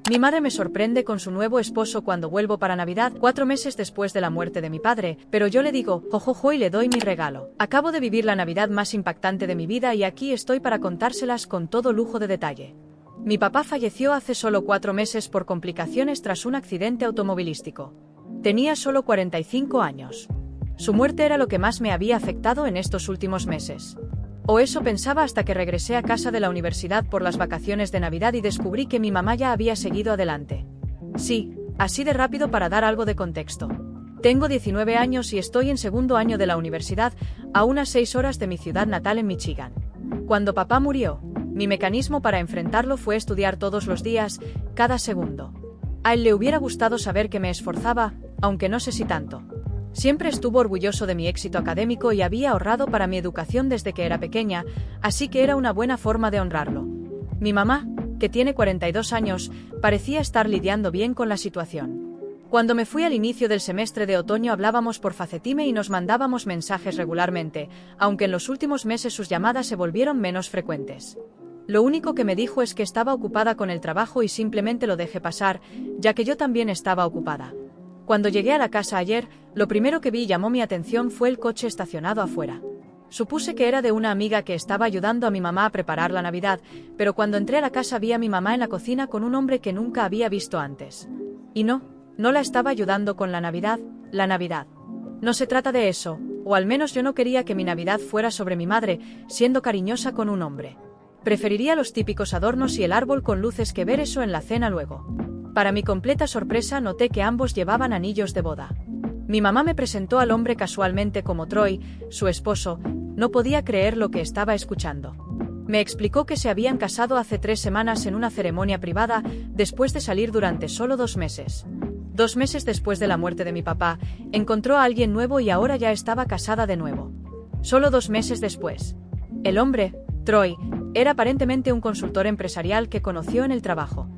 Mi madre me sorprende con su nuevo esposo cuando vuelvo para Navidad, 4 meses después de la muerte de mi padre, pero yo le digo, jojojo, y le doy mi regalo. Acabo de vivir la Navidad más impactante de mi vida y aquí estoy para contárselas con todo lujo de detalle. Mi papá falleció hace solo 4 meses por complicaciones tras un accidente automovilístico. Tenía solo 45 años. Su muerte era lo que más me había afectado en estos últimos meses. O eso pensaba hasta que regresé a casa de la universidad por las vacaciones de Navidad y descubrí que mi mamá ya había seguido adelante. Sí, así de rápido para dar algo de contexto. Tengo 19 años y estoy en segundo año de la universidad, a unas 6 horas de mi ciudad natal en Michigan. Cuando papá murió, mi mecanismo para enfrentarlo fue estudiar todos los días, cada segundo. A él le hubiera gustado saber que me esforzaba, aunque no sé si tanto. Siempre estuvo orgulloso de mi éxito académico y había ahorrado para mi educación desde que era pequeña, así que era una buena forma de honrarlo. Mi mamá, que tiene 42 años, parecía estar lidiando bien con la situación. Cuando me fui al inicio del semestre de otoño hablábamos por FaceTime y nos mandábamos mensajes regularmente, aunque en los últimos meses sus llamadas se volvieron menos frecuentes. Lo único que me dijo es que estaba ocupada con el trabajo y simplemente lo dejé pasar, ya que yo también estaba ocupada. Cuando llegué a la casa ayer, lo primero que vi y llamó mi atención fue el coche estacionado afuera. Supuse que era de una amiga que estaba ayudando a mi mamá a preparar la Navidad, pero cuando entré a la casa vi a mi mamá en la cocina con un hombre que nunca había visto antes. Y no la estaba ayudando con la Navidad. No se trata de eso, o al menos yo no quería que mi Navidad fuera sobre mi madre, siendo cariñosa con un hombre. Preferiría los típicos adornos y el árbol con luces que ver eso en la cena luego. Para mi completa sorpresa noté que ambos llevaban anillos de boda. Mi mamá me presentó al hombre casualmente como Troy, su esposo. No podía creer lo que estaba escuchando. Me explicó que se habían casado hace 3 semanas en una ceremonia privada, después de salir durante solo 2 meses. 2 meses después de la muerte de mi papá, encontró a alguien nuevo y ahora ya estaba casada de nuevo. Solo 2 meses después. El hombre, Troy, era aparentemente un consultor empresarial que conoció en el trabajo.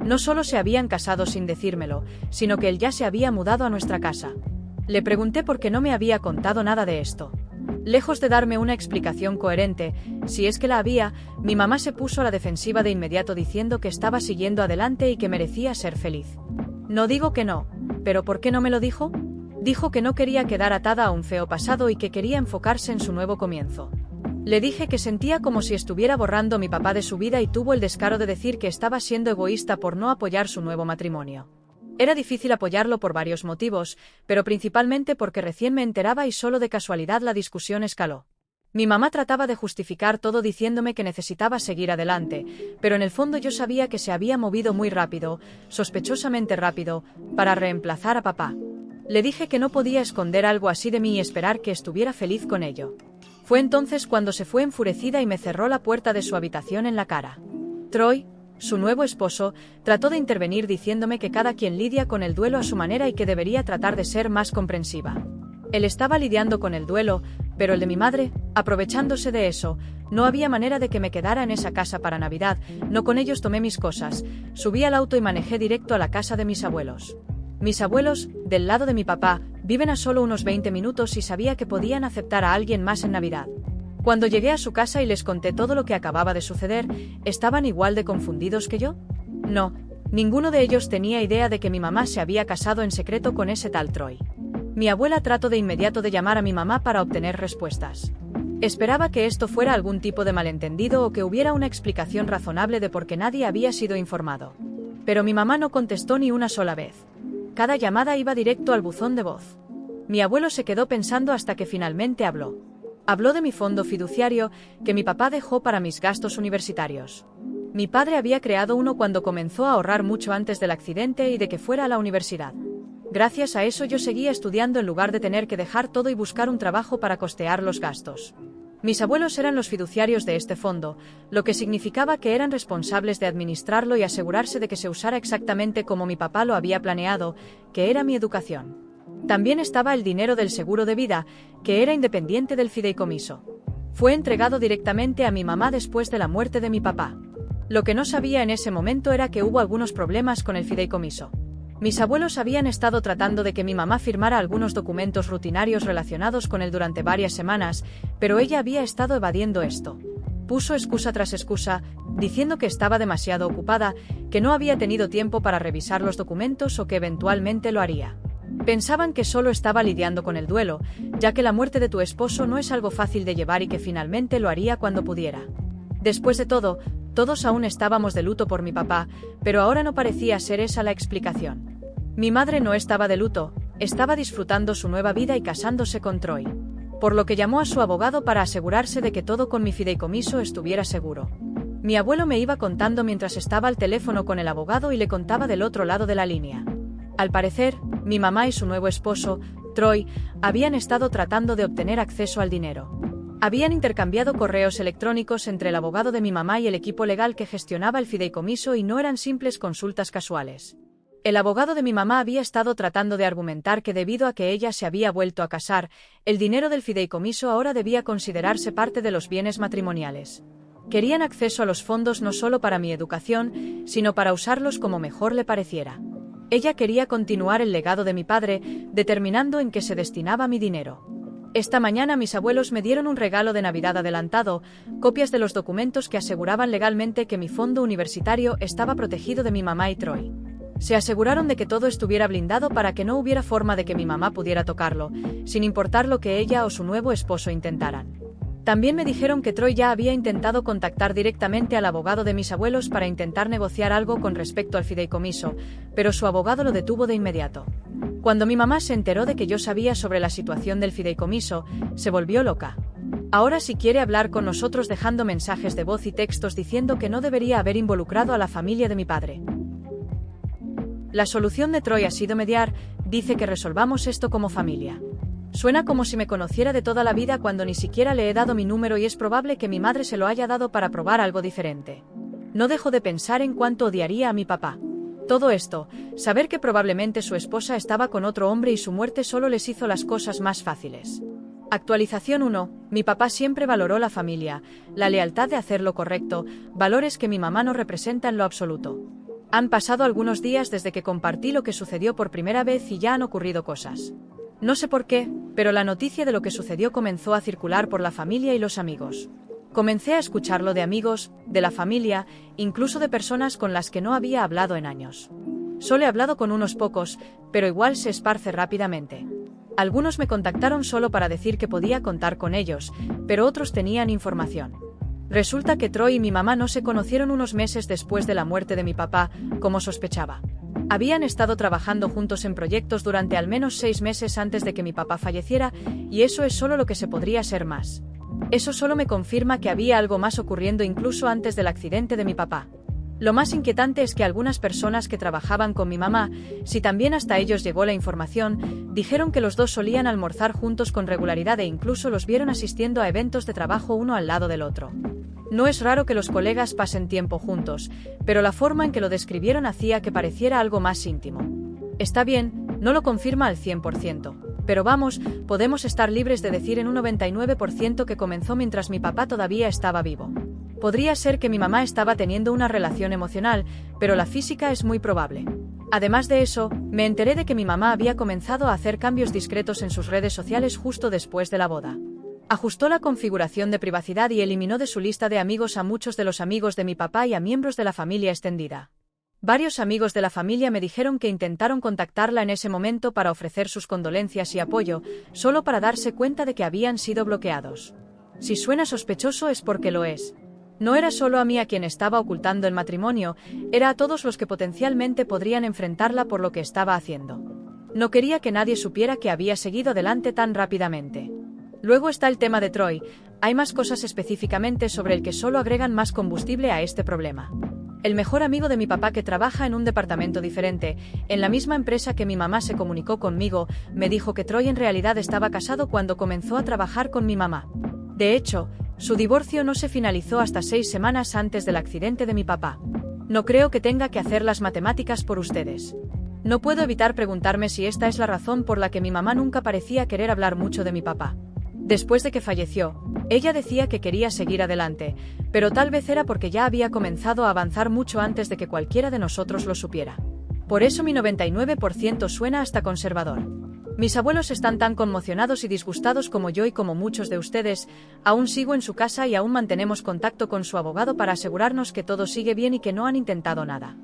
No solo se habían casado sin decírmelo, sino que él ya se había mudado a nuestra casa. Le pregunté por qué no me había contado nada de esto. Lejos de darme una explicación coherente, si es que la había, mi mamá se puso a la defensiva de inmediato diciendo que estaba siguiendo adelante y que merecía ser feliz. No digo que no, pero ¿por qué no me lo dijo? Dijo que no quería quedar atada a un feo pasado y que quería enfocarse en su nuevo comienzo. Le dije que sentía como si estuviera borrando a mi papá de su vida y tuvo el descaro de decir que estaba siendo egoísta por no apoyar su nuevo matrimonio. Era difícil apoyarlo por varios motivos, pero principalmente porque recién me enteraba y solo de casualidad la discusión escaló. Mi mamá trataba de justificar todo diciéndome que necesitaba seguir adelante, pero en el fondo yo sabía que se había movido muy rápido, sospechosamente rápido, para reemplazar a papá. Le dije que no podía esconder algo así de mí y esperar que estuviera feliz con ello. Fue entonces cuando se fue enfurecida y me cerró la puerta de su habitación en la cara. Troy, su nuevo esposo, trató de intervenir diciéndome que cada quien lidia con el duelo a su manera y que debería tratar de ser más comprensiva. Él estaba lidiando con el duelo, pero el de mi madre, aprovechándose de eso, no había manera de que me quedara en esa casa para Navidad. No con ellos tomé mis cosas, subí al auto y manejé directo a la casa de mis abuelos. Mis abuelos, del lado de mi papá, viven a solo unos 20 minutos y sabía que podían aceptar a alguien más en Navidad. Cuando llegué a su casa y les conté todo lo que acababa de suceder, ¿estaban igual de confundidos que yo? No, ninguno de ellos tenía idea de que mi mamá se había casado en secreto con ese tal Troy. Mi abuela trató de inmediato de llamar a mi mamá para obtener respuestas. Esperaba que esto fuera algún tipo de malentendido o que hubiera una explicación razonable de por qué nadie había sido informado. Pero mi mamá no contestó ni una sola vez. Cada llamada iba directo al buzón de voz. Mi abuelo se quedó pensando hasta que finalmente habló. Habló de mi fondo fiduciario, que mi papá dejó para mis gastos universitarios. Mi padre había creado uno cuando comenzó a ahorrar mucho antes del accidente y de que fuera a la universidad. Gracias a eso yo seguía estudiando en lugar de tener que dejar todo y buscar un trabajo para costear los gastos. Mis abuelos eran los fiduciarios de este fondo, lo que significaba que eran responsables de administrarlo y asegurarse de que se usara exactamente como mi papá lo había planeado, que era mi educación. También estaba el dinero del seguro de vida, que era independiente del fideicomiso. Fue entregado directamente a mi mamá después de la muerte de mi papá. Lo que no sabía en ese momento era que hubo algunos problemas con el fideicomiso. Mis abuelos habían estado tratando de que mi mamá firmara algunos documentos rutinarios relacionados con él durante varias semanas, pero ella había estado evadiendo esto. Puso excusa tras excusa, diciendo que estaba demasiado ocupada, que no había tenido tiempo para revisar los documentos o que eventualmente lo haría. Pensaban que solo estaba lidiando con el duelo, ya que la muerte de tu esposo no es algo fácil de llevar y que finalmente lo haría cuando pudiera. Después de todo, todos aún estábamos de luto por mi papá, pero ahora no parecía ser esa la explicación. Mi madre no estaba de luto, estaba disfrutando su nueva vida y casándose con Troy. Por lo que llamó a su abogado para asegurarse de que todo con mi fideicomiso estuviera seguro. Mi abuelo me iba contando mientras estaba al teléfono con el abogado y le contaba del otro lado de la línea. Al parecer, mi mamá y su nuevo esposo, Troy, habían estado tratando de obtener acceso al dinero. Habían intercambiado correos electrónicos entre el abogado de mi mamá y el equipo legal que gestionaba el fideicomiso y no eran simples consultas casuales. El abogado de mi mamá había estado tratando de argumentar que debido a que ella se había vuelto a casar, el dinero del fideicomiso ahora debía considerarse parte de los bienes matrimoniales. Querían acceso a los fondos no solo para mi educación, sino para usarlos como mejor le pareciera. Ella quería continuar el legado de mi padre, determinando en qué se destinaba mi dinero. Esta mañana mis abuelos me dieron un regalo de Navidad adelantado, copias de los documentos que aseguraban legalmente que mi fondo universitario estaba protegido de mi mamá y Troy. Se aseguraron de que todo estuviera blindado para que no hubiera forma de que mi mamá pudiera tocarlo, sin importar lo que ella o su nuevo esposo intentaran. También me dijeron que Troy ya había intentado contactar directamente al abogado de mis abuelos para intentar negociar algo con respecto al fideicomiso, pero su abogado lo detuvo de inmediato. Cuando mi mamá se enteró de que yo sabía sobre la situación del fideicomiso, se volvió loca. Ahora sí quiere hablar con nosotros dejando mensajes de voz y textos diciendo que no debería haber involucrado a la familia de mi padre. La solución de Troy ha sido mediar, dice que resolvamos esto como familia. Suena como si me conociera de toda la vida cuando ni siquiera le he dado mi número y es probable que mi madre se lo haya dado para probar algo diferente. No dejo de pensar en cuánto odiaría a mi papá. Todo esto, saber que probablemente su esposa estaba con otro hombre y su muerte solo les hizo las cosas más fáciles. Actualización 1. Mi papá siempre valoró la familia, la lealtad de hacer lo correcto, valores que mi mamá no representa en lo absoluto. Han pasado algunos días desde que compartí lo que sucedió por primera vez y ya han ocurrido cosas. No sé por qué, pero la noticia de lo que sucedió comenzó a circular por la familia y los amigos. Comencé a escucharlo de amigos, de la familia, incluso de personas con las que no había hablado en años. Solo he hablado con unos pocos, pero igual se esparce rápidamente. Algunos me contactaron solo para decir que podía contar con ellos, pero otros tenían información. Resulta que Troy y mi mamá no se conocieron unos meses después de la muerte de mi papá, como sospechaba. Habían estado trabajando juntos en proyectos durante al menos 6 meses antes de que mi papá falleciera, y eso es solo lo que se podría ser más. Eso solo me confirma que había algo más ocurriendo incluso antes del accidente de mi papá. Lo más inquietante es que algunas personas que trabajaban con mi mamá, si también hasta ellos llegó la información, dijeron que los dos solían almorzar juntos con regularidad e incluso los vieron asistiendo a eventos de trabajo uno al lado del otro. No es raro que los colegas pasen tiempo juntos, pero la forma en que lo describieron hacía que pareciera algo más íntimo. Está bien, no lo confirma al 100%, pero vamos, podemos estar libres de decir en un 99% que comenzó mientras mi papá todavía estaba vivo. Podría ser que mi mamá estaba teniendo una relación emocional, pero la física es muy probable. Además de eso, me enteré de que mi mamá había comenzado a hacer cambios discretos en sus redes sociales justo después de la boda. Ajustó la configuración de privacidad y eliminó de su lista de amigos a muchos de los amigos de mi papá y a miembros de la familia extendida. Varios amigos de la familia me dijeron que intentaron contactarla en ese momento para ofrecer sus condolencias y apoyo, solo para darse cuenta de que habían sido bloqueados. Si suena sospechoso es porque lo es. No era solo a mí a quien estaba ocultando el matrimonio, era a todos los que potencialmente podrían enfrentarla por lo que estaba haciendo. No quería que nadie supiera que había seguido adelante tan rápidamente. Luego está el tema de Troy, hay más cosas específicamente sobre el que solo agregan más combustible a este problema. El mejor amigo de mi papá que trabaja en un departamento diferente, en la misma empresa que mi mamá se comunicó conmigo, me dijo que Troy en realidad estaba casado cuando comenzó a trabajar con mi mamá. De hecho, su divorcio no se finalizó hasta 6 semanas antes del accidente de mi papá. No creo que tenga que hacer las matemáticas por ustedes. No puedo evitar preguntarme si esta es la razón por la que mi mamá nunca parecía querer hablar mucho de mi papá. Después de que falleció, ella decía que quería seguir adelante, pero tal vez era porque ya había comenzado a avanzar mucho antes de que cualquiera de nosotros lo supiera. Por eso mi 99% suena hasta conservador. Mis abuelos están tan conmocionados y disgustados como yo y como muchos de ustedes. Aún sigo en su casa y aún mantenemos contacto con su abogado para asegurarnos que todo sigue bien y que no han intentado nada.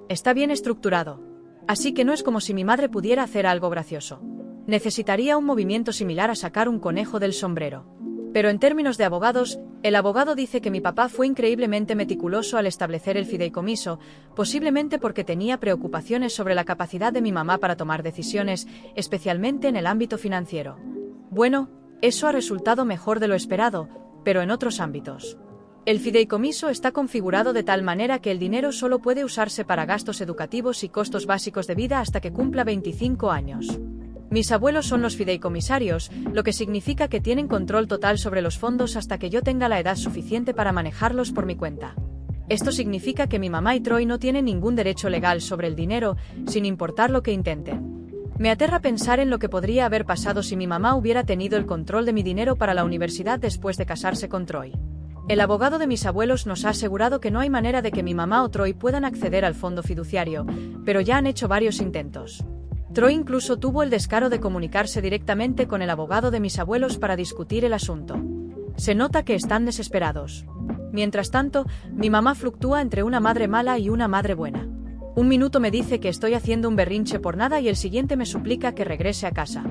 Está bien estructurado. Así que no es como si mi madre pudiera hacer algo gracioso. Necesitaría un movimiento similar a sacar un conejo del sombrero. Pero en términos de abogados, el abogado dice que mi papá fue increíblemente meticuloso al establecer el fideicomiso, posiblemente porque tenía preocupaciones sobre la capacidad de mi mamá para tomar decisiones, especialmente en el ámbito financiero. Bueno, eso ha resultado mejor de lo esperado, pero en otros ámbitos. El fideicomiso está configurado de tal manera que el dinero solo puede usarse para gastos educativos y costos básicos de vida hasta que cumpla 25 años. Mis abuelos son los fideicomisarios, lo que significa que tienen control total sobre los fondos hasta que yo tenga la edad suficiente para manejarlos por mi cuenta. Esto significa que mi mamá y Troy no tienen ningún derecho legal sobre el dinero, sin importar lo que intenten. Me aterra pensar en lo que podría haber pasado si mi mamá hubiera tenido el control de mi dinero para la universidad después de casarse con Troy. El abogado de mis abuelos nos ha asegurado que no hay manera de que mi mamá o Troy puedan acceder al fondo fiduciario, pero ya han hecho varios intentos. Troy incluso tuvo el descaro de comunicarse directamente con el abogado de mis abuelos para discutir el asunto. Se nota que están desesperados. Mientras tanto, mi mamá fluctúa entre una madre mala y una madre buena. Un minuto me dice que estoy haciendo un berrinche por nada y el siguiente me suplica que regrese a casa.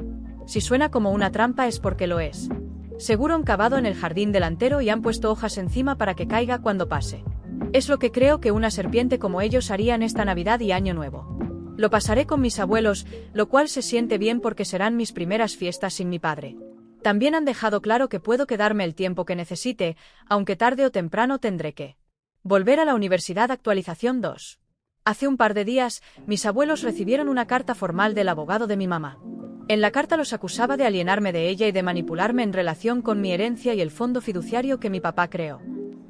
Si suena como una trampa es porque lo es. Seguro han cavado en el jardín delantero y han puesto hojas encima para que caiga cuando pase. Es lo que creo que una serpiente como ellos harían esta Navidad y Año Nuevo. Lo pasaré con mis abuelos, lo cual se siente bien porque serán mis primeras fiestas sin mi padre. También han dejado claro que puedo quedarme el tiempo que necesite, aunque tarde o temprano tendré que volver a la universidad. Actualización 2. Hace un par de días, mis abuelos recibieron una carta formal del abogado de mi mamá. En la carta los acusaba de alienarme de ella y de manipularme en relación con mi herencia y el fondo fiduciario que mi papá creó.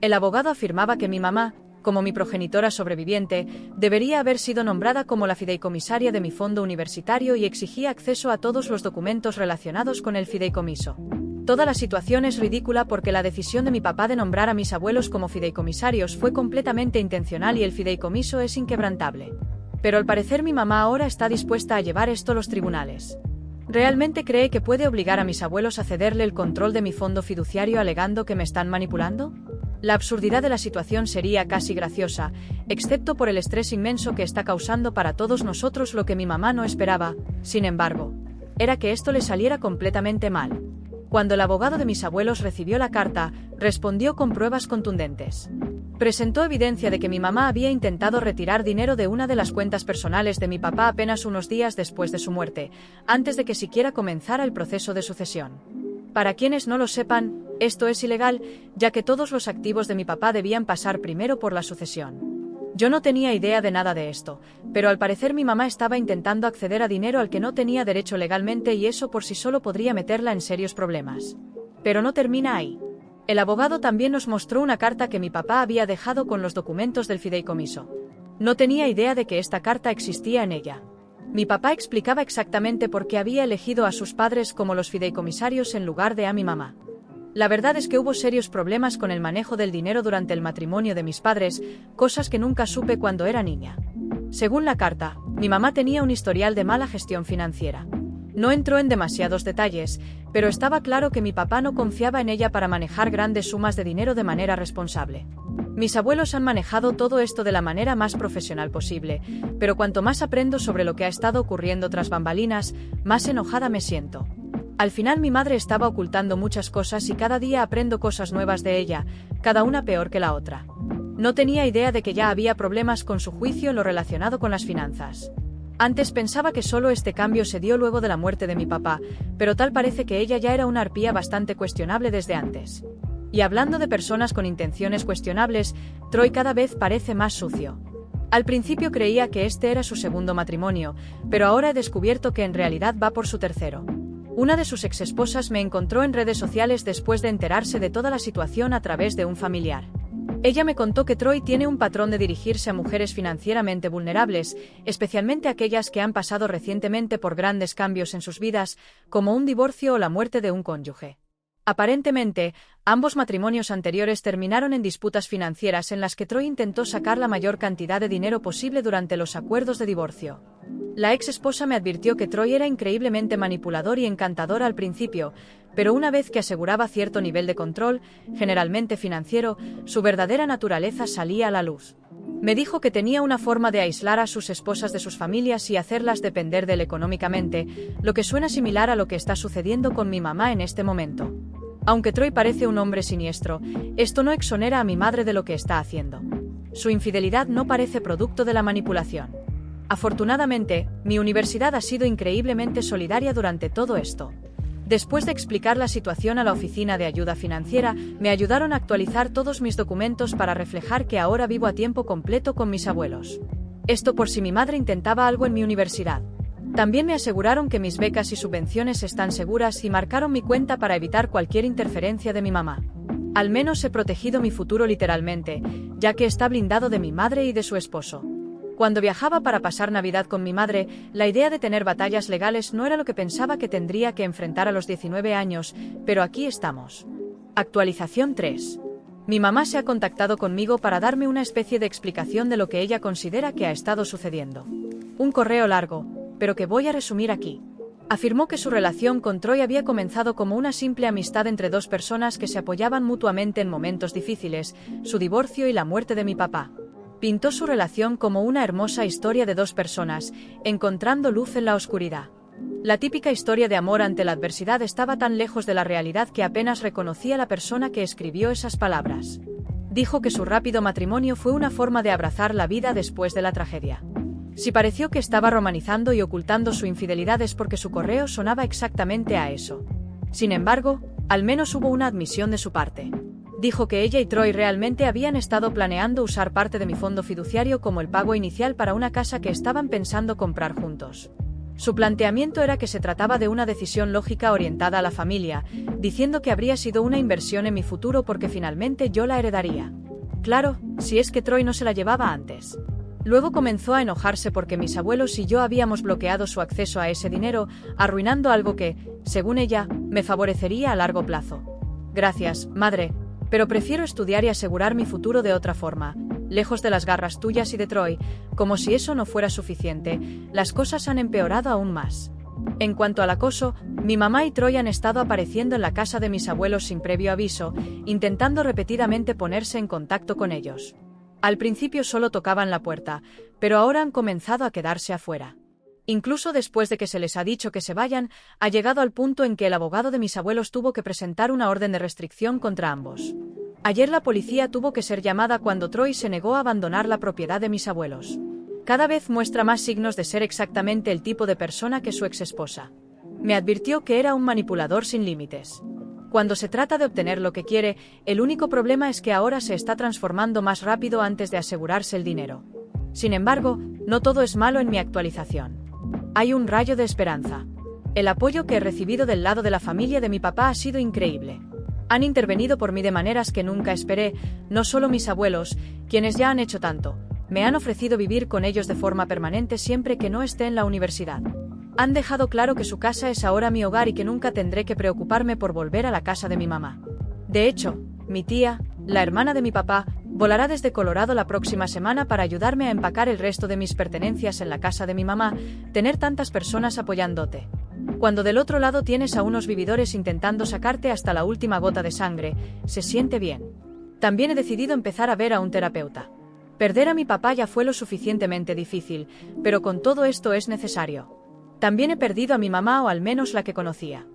El abogado afirmaba que mi mamá, como mi progenitora sobreviviente, debería haber sido nombrada como la fideicomisaria de mi fondo universitario y exigía acceso a todos los documentos relacionados con el fideicomiso. Toda la situación es ridícula porque la decisión de mi papá de nombrar a mis abuelos como fideicomisarios fue completamente intencional y el fideicomiso es inquebrantable. Pero al parecer mi mamá ahora está dispuesta a llevar esto a los tribunales. ¿Realmente cree que puede obligar a mis abuelos a cederle el control de mi fondo fiduciario alegando que me están manipulando? La absurdidad de la situación sería casi graciosa, excepto por el estrés inmenso que está causando para todos nosotros. Lo que mi mamá no esperaba, sin embargo, era que esto le saliera completamente mal. Cuando el abogado de mis abuelos recibió la carta, respondió con pruebas contundentes. Presentó evidencia de que mi mamá había intentado retirar dinero de una de las cuentas personales de mi papá apenas unos días después de su muerte, antes de que siquiera comenzara el proceso de sucesión. Para quienes no lo sepan, esto es ilegal, ya que todos los activos de mi papá debían pasar primero por la sucesión. Yo no tenía idea de nada de esto, pero al parecer mi mamá estaba intentando acceder a dinero al que no tenía derecho legalmente y eso por sí solo podría meterla en serios problemas. Pero no termina ahí. El abogado también nos mostró una carta que mi papá había dejado con los documentos del fideicomiso. No tenía idea de que esta carta existía en ella. Mi papá explicaba exactamente por qué había elegido a sus padres como los fideicomisarios en lugar de a mi mamá. La verdad es que hubo serios problemas con el manejo del dinero durante el matrimonio de mis padres, cosas que nunca supe cuando era niña. Según la carta, mi mamá tenía un historial de mala gestión financiera. No entró en demasiados detalles, pero estaba claro que mi papá no confiaba en ella para manejar grandes sumas de dinero de manera responsable. Mis abuelos han manejado todo esto de la manera más profesional posible, pero cuanto más aprendo sobre lo que ha estado ocurriendo tras bambalinas, más enojada me siento. Al final mi madre estaba ocultando muchas cosas y cada día aprendo cosas nuevas de ella, cada una peor que la otra. No tenía idea de que ya había problemas con su juicio en lo relacionado con las finanzas. Antes pensaba que solo este cambio se dio luego de la muerte de mi papá, pero tal parece que ella ya era una arpía bastante cuestionable desde antes. Y hablando de personas con intenciones cuestionables, Troy cada vez parece más sucio. Al principio creía que este era su segundo matrimonio, pero ahora he descubierto que en realidad va por su tercero. Una de sus exesposas me encontró en redes sociales después de enterarse de toda la situación a través de un familiar. Ella me contó que Troy tiene un patrón de dirigirse a mujeres financieramente vulnerables, especialmente aquellas que han pasado recientemente por grandes cambios en sus vidas, como un divorcio o la muerte de un cónyuge. Aparentemente, ambos matrimonios anteriores terminaron en disputas financieras en las que Troy intentó sacar la mayor cantidad de dinero posible durante los acuerdos de divorcio. La ex esposa me advirtió que Troy era increíblemente manipulador y encantador al principio, pero una vez que aseguraba cierto nivel de control, generalmente financiero, su verdadera naturaleza salía a la luz. Me dijo que tenía una forma de aislar a sus esposas de sus familias y hacerlas depender de él económicamente, lo que suena similar a lo que está sucediendo con mi mamá en este momento. Aunque Troy parece un hombre siniestro, esto no exonera a mi madre de lo que está haciendo. Su infidelidad no parece producto de la manipulación. Afortunadamente, mi universidad ha sido increíblemente solidaria durante todo esto. Después de explicar la situación a la oficina de ayuda financiera, me ayudaron a actualizar todos mis documentos para reflejar que ahora vivo a tiempo completo con mis abuelos. Esto por si mi madre intentaba algo en mi universidad. También me aseguraron que mis becas y subvenciones están seguras y marcaron mi cuenta para evitar cualquier interferencia de mi mamá. Al menos he protegido mi futuro literalmente, ya que está blindado de mi madre y de su esposo. Cuando viajaba para pasar Navidad con mi madre, la idea de tener batallas legales no era lo que pensaba que tendría que enfrentar a los 19 años, pero aquí estamos. Actualización 3. Mi mamá se ha contactado conmigo para darme una especie de explicación de lo que ella considera que ha estado sucediendo. Un correo largo, pero que voy a resumir aquí. Afirmó que su relación con Troy había comenzado como una simple amistad entre dos personas que se apoyaban mutuamente en momentos difíciles, su divorcio y la muerte de mi papá. Pintó su relación como una hermosa historia de dos personas, encontrando luz en la oscuridad. La típica historia de amor ante la adversidad estaba tan lejos de la realidad que apenas reconocía a la persona que escribió esas palabras. Dijo que su rápido matrimonio fue una forma de abrazar la vida después de la tragedia. Si pareció que estaba romanizando y ocultando su infidelidad es porque su correo sonaba exactamente a eso. Sin embargo, al menos hubo una admisión de su parte. Dijo que ella y Troy realmente habían estado planeando usar parte de mi fondo fiduciario como el pago inicial para una casa que estaban pensando comprar juntos. Su planteamiento era que se trataba de una decisión lógica orientada a la familia, diciendo que habría sido una inversión en mi futuro porque finalmente yo la heredaría. Claro, si es que Troy no se la llevaba antes. Luego comenzó a enojarse porque mis abuelos y yo habíamos bloqueado su acceso a ese dinero, arruinando algo que, según ella, me favorecería a largo plazo. Gracias, madre. Pero prefiero estudiar y asegurar mi futuro de otra forma, lejos de las garras tuyas y de Troy. Como si eso no fuera suficiente, las cosas han empeorado aún más. En cuanto al acoso, mi mamá y Troy han estado apareciendo en la casa de mis abuelos sin previo aviso, intentando repetidamente ponerse en contacto con ellos. Al principio solo tocaban la puerta, pero ahora han comenzado a quedarse afuera. Incluso después de que se les ha dicho que se vayan, ha llegado al punto en que el abogado de mis abuelos tuvo que presentar una orden de restricción contra ambos. Ayer la policía tuvo que ser llamada cuando Troy se negó a abandonar la propiedad de mis abuelos. Cada vez muestra más signos de ser exactamente el tipo de persona que su exesposa. Me advirtió que era un manipulador sin límites. Cuando se trata de obtener lo que quiere, el único problema es que ahora se está transformando más rápido antes de asegurarse el dinero. Sin embargo, no todo es malo en mi actualización. Hay un rayo de esperanza. El apoyo que he recibido del lado de la familia de mi papá ha sido increíble. Han intervenido por mí de maneras que nunca esperé, no solo mis abuelos, quienes ya han hecho tanto. Me han ofrecido vivir con ellos de forma permanente siempre que no esté en la universidad. Han dejado claro que su casa es ahora mi hogar y que nunca tendré que preocuparme por volver a la casa de mi mamá. De hecho, mi tía, la hermana de mi papá, volará desde Colorado la próxima semana para ayudarme a empacar el resto de mis pertenencias en la casa de mi mamá. Tener tantas personas apoyándote. Cuando del otro lado tienes a unos vividores intentando sacarte hasta la última gota de sangre, se siente bien. También he decidido empezar a ver a un terapeuta. Perder a mi papá ya fue lo suficientemente difícil, pero con todo esto es necesario. También he perdido a mi mamá, o al menos la que conocía.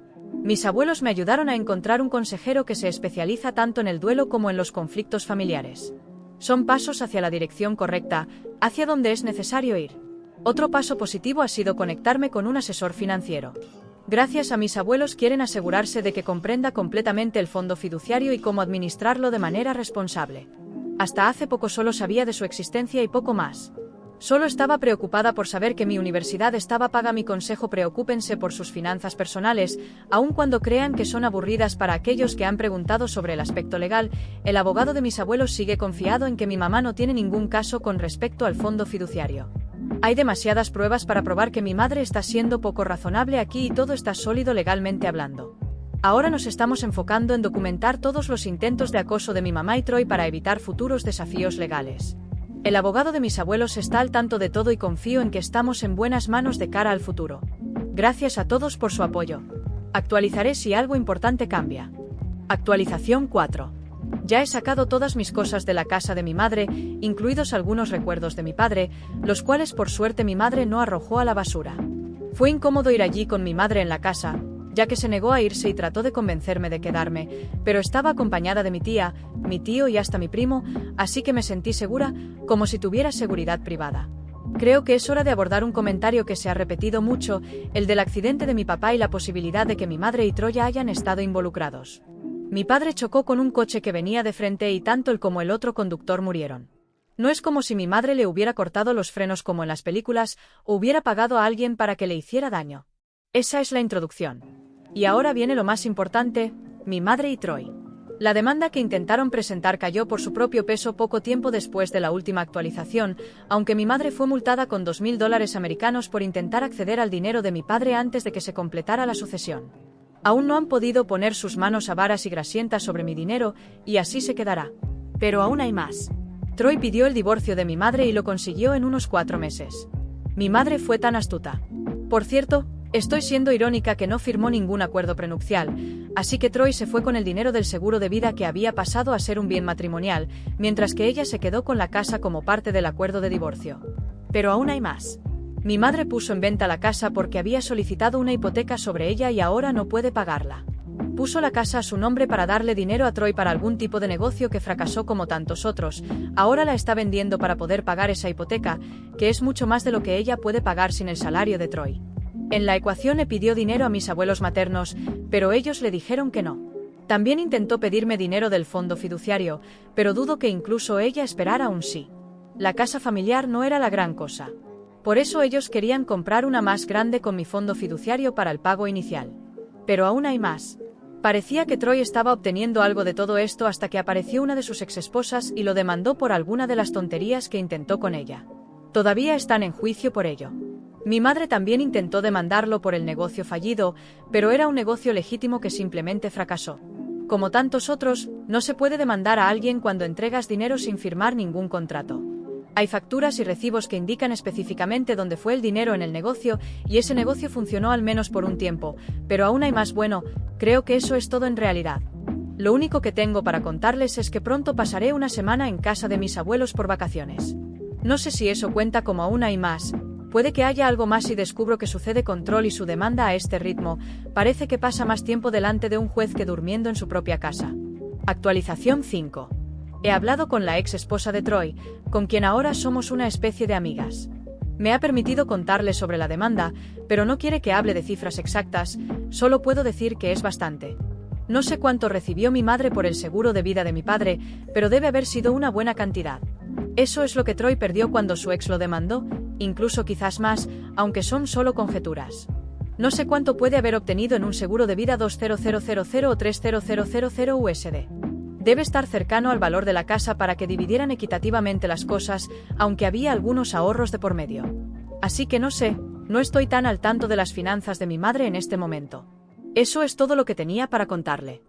Mis abuelos me ayudaron a encontrar un consejero que se especializa tanto en el duelo como en los conflictos familiares. Son pasos hacia la dirección correcta, hacia donde es necesario ir. Otro paso positivo ha sido conectarme con un asesor financiero. Gracias a mis abuelos quieren asegurarse de que comprenda completamente el fondo fiduciario y cómo administrarlo de manera responsable. Hasta hace poco solo sabía de su existencia y poco más. Solo estaba preocupada por saber que mi universidad estaba paga. Mi consejo: preocúpense por sus finanzas personales, aun cuando crean que son aburridas para aquellos que han preguntado sobre el aspecto legal. El abogado de mis abuelos sigue confiado en que mi mamá no tiene ningún caso con respecto al fondo fiduciario. Hay demasiadas pruebas para probar que mi madre está siendo poco razonable aquí y todo está sólido legalmente hablando. Ahora nos estamos enfocando en documentar todos los intentos de acoso de mi mamá y Troy para evitar futuros desafíos legales. El abogado de mis abuelos está al tanto de todo y confío en que estamos en buenas manos de cara al futuro. Gracias a todos por su apoyo. Actualizaré si algo importante cambia. Actualización 4. Ya he sacado todas mis cosas de la casa de mi madre, incluidos algunos recuerdos de mi padre, los cuales por suerte mi madre no arrojó a la basura. Fue incómodo ir allí con mi madre en la casa, ya que se negó a irse y trató de convencerme de quedarme, pero estaba acompañada de mi tía, mi tío y hasta mi primo, así que me sentí segura, como si tuviera seguridad privada. Creo que es hora de abordar un comentario que se ha repetido mucho, el del accidente de mi papá y la posibilidad de que mi madre y Troya hayan estado involucrados. Mi padre chocó con un coche que venía de frente y tanto él como el otro conductor murieron. No es como si mi madre le hubiera cortado los frenos como en las películas o hubiera pagado a alguien para que le hiciera daño. Esa es la introducción. Y ahora viene lo más importante, mi madre y Troy. La demanda que intentaron presentar cayó por su propio peso poco tiempo después de la última actualización, aunque mi madre fue multada con $2.000 americanos por intentar acceder al dinero de mi padre antes de que se completara la sucesión. Aún no han podido poner sus manos avaras y grasientas sobre mi dinero, y así se quedará. Pero aún hay más. Troy pidió el divorcio de mi madre y lo consiguió en unos 4 meses. Mi madre fue tan astuta. Por cierto, estoy siendo irónica que no firmó ningún acuerdo prenupcial, así que Troy se fue con el dinero del seguro de vida que había pasado a ser un bien matrimonial, mientras que ella se quedó con la casa como parte del acuerdo de divorcio. Pero aún hay más. Mi madre puso en venta la casa porque había solicitado una hipoteca sobre ella y ahora no puede pagarla. Puso la casa a su nombre para darle dinero a Troy para algún tipo de negocio que fracasó como tantos otros. Ahora la está vendiendo para poder pagar esa hipoteca, que es mucho más de lo que ella puede pagar sin el salario de Troy. En la ecuación le pidió dinero a mis abuelos maternos, pero ellos le dijeron que no. También intentó pedirme dinero del fondo fiduciario, pero dudo que incluso ella esperara un sí. La casa familiar no era la gran cosa. Por eso ellos querían comprar una más grande con mi fondo fiduciario para el pago inicial. Pero aún hay más. Parecía que Troy estaba obteniendo algo de todo esto hasta que apareció una de sus exesposas y lo demandó por alguna de las tonterías que intentó con ella. Todavía están en juicio por ello. Mi madre también intentó demandarlo por el negocio fallido, pero era un negocio legítimo que simplemente fracasó. Como tantos otros, no se puede demandar a alguien cuando entregas dinero sin firmar ningún contrato. Hay facturas y recibos que indican específicamente dónde fue el dinero en el negocio y ese negocio funcionó al menos por un tiempo, pero aún hay más. Bueno, creo que eso es todo en realidad. Lo único que tengo para contarles es que pronto pasaré una semana en casa de mis abuelos por vacaciones. No sé si eso cuenta como aún hay más. Puede que haya algo más si descubro que sucede con Troy y su demanda a este ritmo. Parece que pasa más tiempo delante de un juez que durmiendo en su propia casa. Actualización 5. He hablado con la ex esposa de Troy, con quien ahora somos una especie de amigas. Me ha permitido contarle sobre la demanda, pero no quiere que hable de cifras exactas, solo puedo decir que es bastante. No sé cuánto recibió mi madre por el seguro de vida de mi padre, pero debe haber sido una buena cantidad. Eso es lo que Troy perdió cuando su ex lo demandó, incluso quizás más, aunque son solo conjeturas. No sé cuánto puede haber obtenido en un seguro de vida 20000 o 30000 USD. Debe estar cercano al valor de la casa para que dividieran equitativamente las cosas, aunque había algunos ahorros de por medio. Así que no sé, no estoy tan al tanto de las finanzas de mi madre en este momento. Eso es todo lo que tenía para contarle.